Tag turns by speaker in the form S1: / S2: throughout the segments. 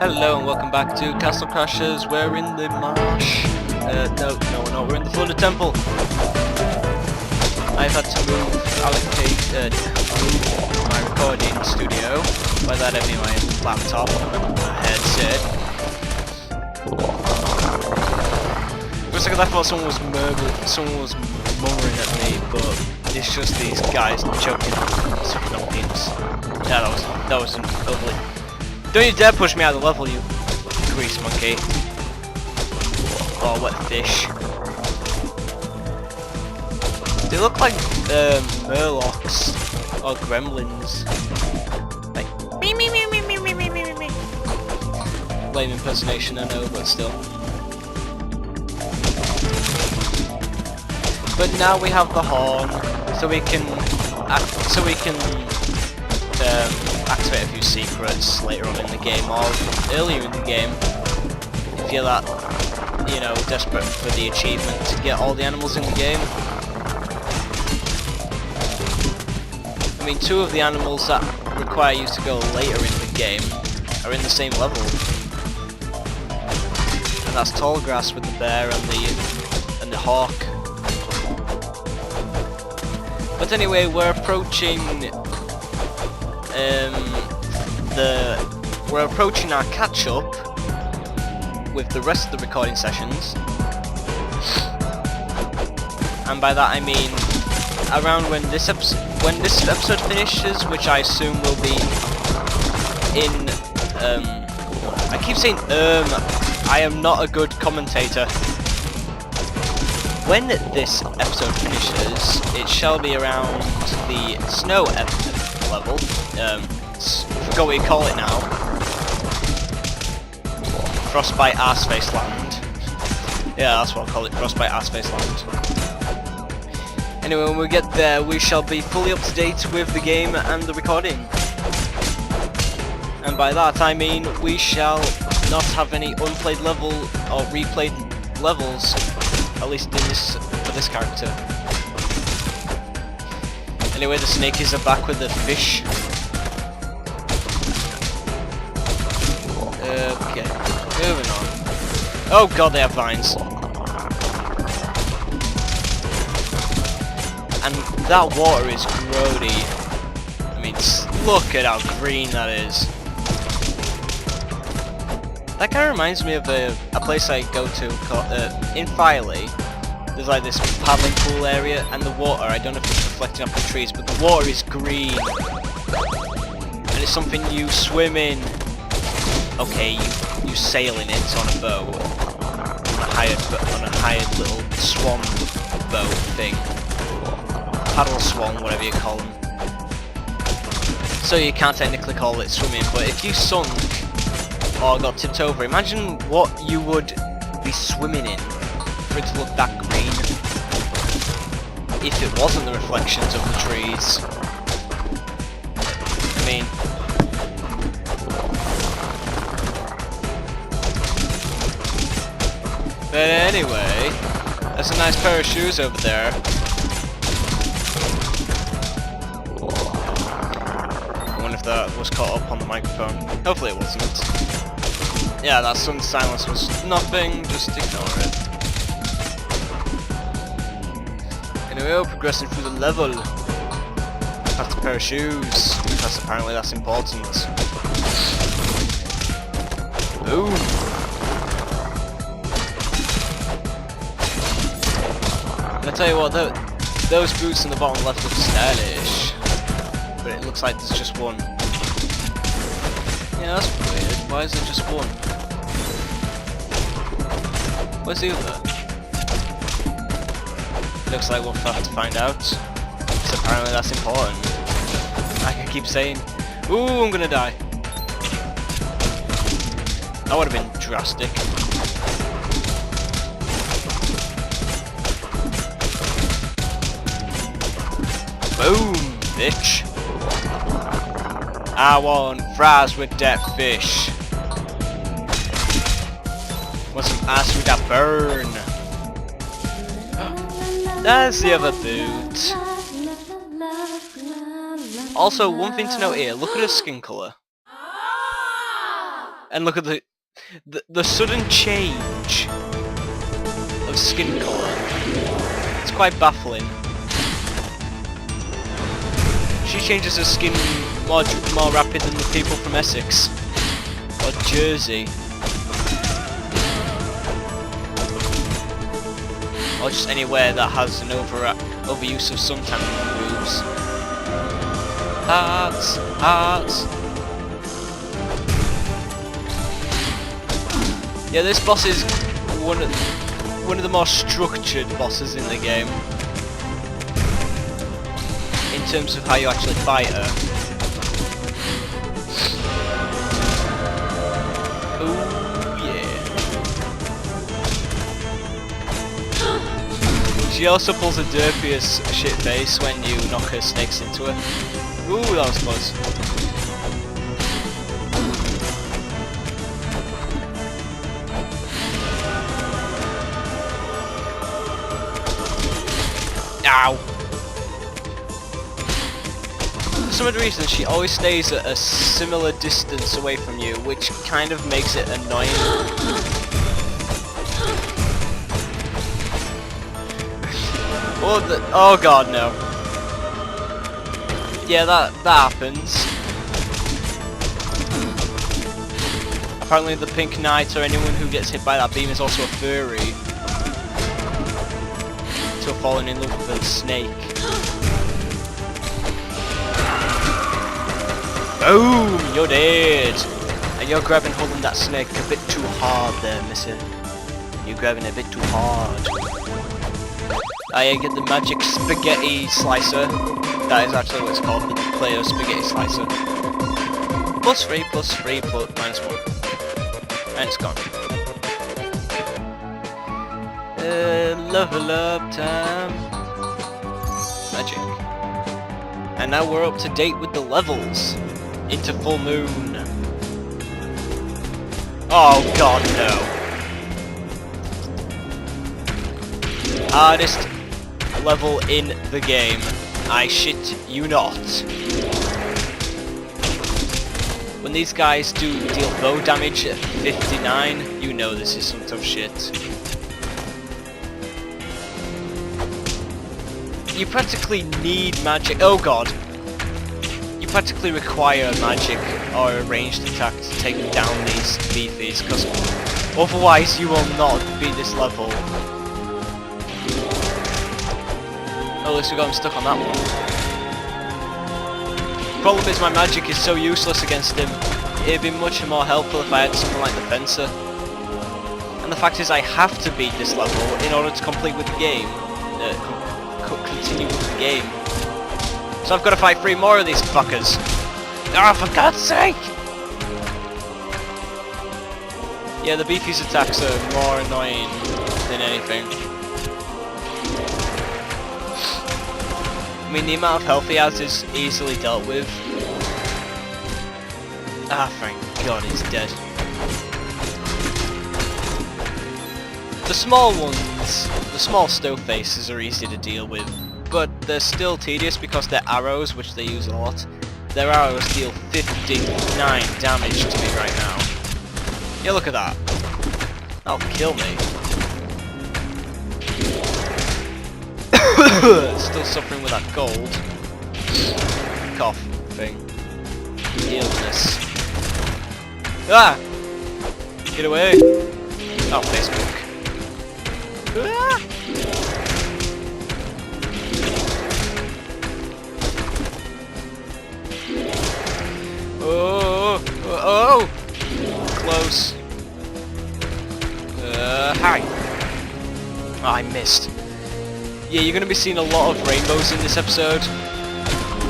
S1: Hello and welcome back to Castle Crashers. We're in the marsh. No, we're not. We're in the flooded temple. I've had to move my recording studio. By that I mean my laptop and my headset. For a second I thought someone was murmuring at me, but it's just these guys choking on penis. Yeah, that was ugly. Don't you dare push me out of the level, you grease monkey. Oh, wet fish. They look like murlocs or gremlins. Like me. Lame impersonation, I know, but still. But now we have the horn, so we can activate a few secrets later on in the game or earlier in the game if you're that, you know, desperate for the achievement to get all the animals in the game. I mean, two of the animals that require you to go later in the game are in the same level, and that's tall grass with the bear and the hawk. But anyway, we're approaching our catch-up with the rest of the recording sessions, and by that I mean around when this episode finishes, which I assume will be in I keep saying I am not a good commentator. When this episode finishes, it shall be around the snow level. Forgot what you call it now. Frostbite Arseface Land. Yeah, that's what I'll call it, Frostbite Arseface Land. Anyway, when we get there, we shall be fully up to date with the game and the recording. And by that I mean we shall not have any unplayed level or replayed levels, at least in for this character. Anyway, the snakies are back with the fish. Okay, moving on. Oh god, they have vines. And that water is grody. I mean, look at how green that is. That kind of reminds me of a place I go to called, in Filey. There's like this paddling pool area, and the water, I don't know if it's reflecting off the trees, but the water is green. And it's something you swim in. Okay, you sail in it on a boat. On a hired little swan boat thing. Paddle swan, whatever you call them. So you can't technically call it swimming, but if you sunk or got tipped over, imagine what you would be swimming in for it to look that green if it wasn't the reflections of the trees. I mean, but anyway, that's a nice pair of shoes over there. I wonder if that was caught up on the microphone. Hopefully it wasn't. Yeah, that sudden silence was nothing, just ignore it. Anyway, we're progressing through the level. That's a pair of shoes, because apparently that's important. Boom! And I tell you what, those boots in the bottom left look stylish, but it looks like there's just one. Yeah, that's weird. Why is there just one? Where's the other? Looks like we'll have to find out. Because apparently that's important. Like I keep saying. Ooh, I'm gonna die. That would have been drastic. Boom, bitch. I want fries with that fish. Want some ice with that burn. There's the other boot. Also, one thing to note here, look at her skin colour. And look at the sudden change of skin colour. It's quite baffling. She changes her skin more rapid than the people from Essex or Jersey. Or just anywhere that has an overuse of suntan moves. Hearts, hearts. Yeah, this boss is one of the more structured bosses in the game in terms of how you actually fight her. Ooh, yeah. She also pulls a derpiest shit face when you knock her snakes into her. Ooh, that was close. Ow! For some odd reason, she always stays at a similar distance away from you, which kind of makes it annoying. Oh god, no. Yeah, that happens. Apparently the Pink Knight or anyone who gets hit by that beam is also a furry. To have fallen in love with a snake. Boom! You're dead! And you're grabbing holding that snake a bit too hard there, missing. You're grabbing a bit too hard. I get the magic spaghetti slicer. That is actually what it's called, the player spaghetti slicer. +3, +3, -1. And it's gone. Level up time. Magic. And now we're up to date with the levels. Into Full Moon. Oh god, no. Hardest level in the game. I shit you not. When these guys deal bow damage at 59, you know this is some tough shit. You practically need magic. Oh god. You practically require magic or a ranged attack to take down these beefies, because otherwise you will not beat this level. Oh, at least we got him stuck on that one. Problem is my magic is so useless against him. It'd be much more helpful if I had something like the Fencer. And the fact is I have to beat this level in order to complete with the game. Continue with the game. So I've got to fight 3 more of these fuckers. Ah, for God's sake! Yeah, the beefy's attacks are more annoying than anything. I mean, the amount of health he has is easily dealt with. Ah, thank God he's dead. The small ones, the small stove faces are easy to deal with, but they're still tedious because their arrows, which they use a lot, their arrows deal 59 damage to me right now. Yeah, look at that. That'll kill me. Still suffering with that gold. Cough thing. Illness. Ah! Get away! Oh, Facebook. Ah! Oh! Oh! Close. Hi. Oh, I missed. Yeah, you're going to be seeing a lot of rainbows in this episode,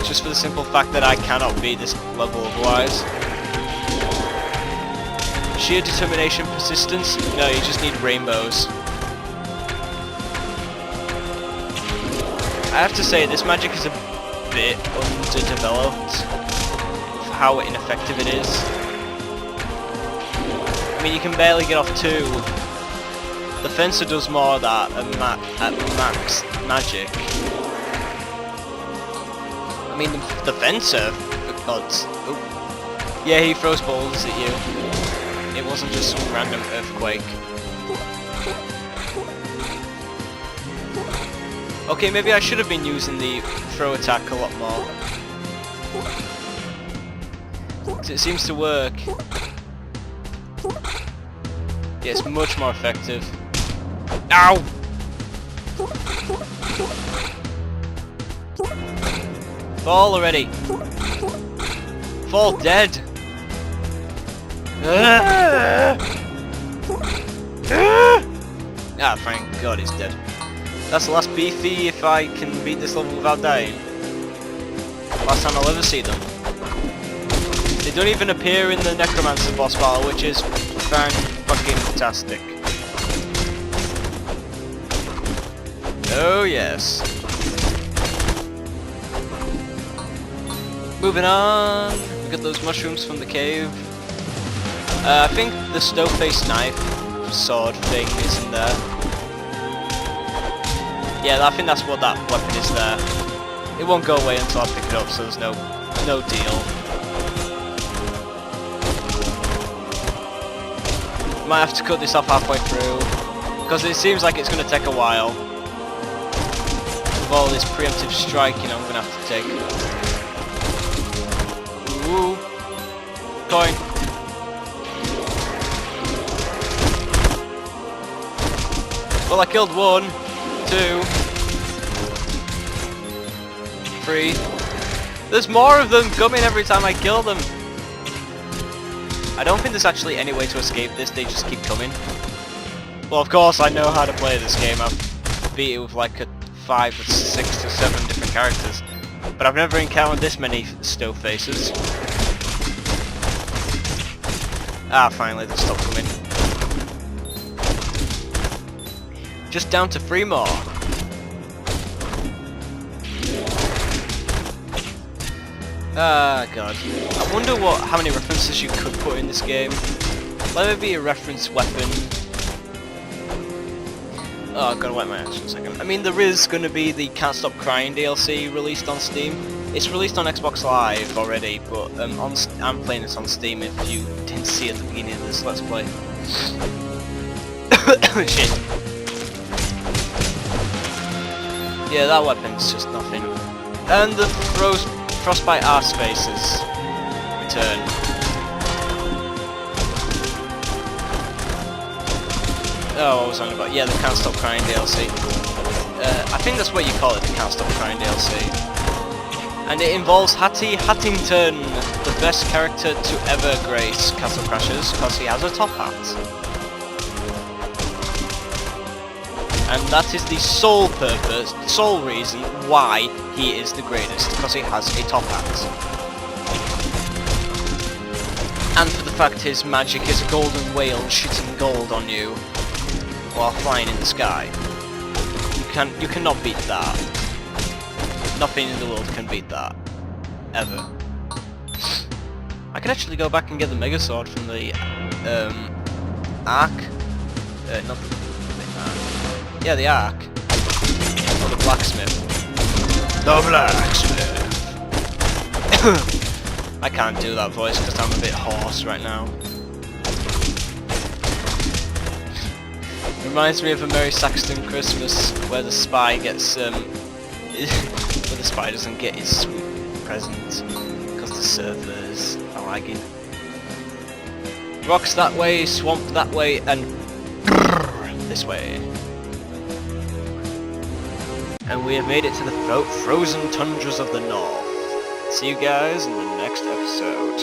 S1: just for the simple fact that I cannot beat this level otherwise. Sheer determination, persistence? No, you just need rainbows. I have to say, this magic is a bit underdeveloped for how ineffective it is. I mean, you can barely get off 2. The Fencer does more of that at max magic. I mean, the Fencer, for God's... Oh. Yeah, he throws balls at you. wasn't just some random earthquake. Okay, maybe I should have been using the throw attack a lot more. It seems to work. Yeah, it's much more effective. Ow! Fall already! Fall dead! Ah, thank God he's dead. That's the last beefy if I can beat this level without dying. Last time I'll ever see them. They don't even appear in the Necromancer boss battle, which is fan-fucking-tastic. Oh yes. Moving on, we got those mushrooms from the cave. I think the stove-faced knife sword thing is in there. Yeah, I think that's what that weapon is there. It won't go away until I pick it up, so there's no deal. Might have to cut this off halfway through, because it seems like it's going to take a while. With all this preemptive strike, you know, I'm going to have to take. Ooh. Coin. Well, I killed 1, 2, 3. There's more of them coming every time I kill them. I don't think there's actually any way to escape this, they just keep coming. Well, of course I know how to play this game. I've beat it with like 5 or 6 or 7 different characters. But I've never encountered this many stove faces. Ah, finally they stopped coming. Just down to 3 more. Ah, God. I wonder how many references you could put in this game. Let there be a reference weapon. Oh, I've got to wipe my hands for a second. I mean, there is going to be the Can't Stop Crying DLC released on Steam. It's released on Xbox Live already, but I'm playing this on Steam if you didn't see at the beginning of this Let's Play. Shit. Yeah, that weapon's just nothing. And the Frostbite arse faces return. Oh, what was I on about? Yeah, the Can't Stop Crying DLC. I think that's what you call it, the Can't Stop Crying DLC. And it involves Hattie Hattington, the best character to ever grace Castle Crashers, because he has a top hat. And that is the sole purpose, sole reason why he is the greatest, because he has a top hat. And for the fact his magic is a golden whale shooting gold on you while flying in the sky. You cannot beat that. Nothing in the world can beat that. Ever. I could actually go back and get the Mega Sword from the Ark. Not the Ark. Yeah, the Ark. Or the Blacksmith. The Blacksmith! I can't do that voice because I'm a bit hoarse right now. Reminds me of A Merry Saxton Christmas, where the spy gets, where the spy doesn't get his sweet present because the servers are lagging. Rocks that way, swamp that way, and this way. And we have made it to the frozen tundras of the north. See you guys in the next episode.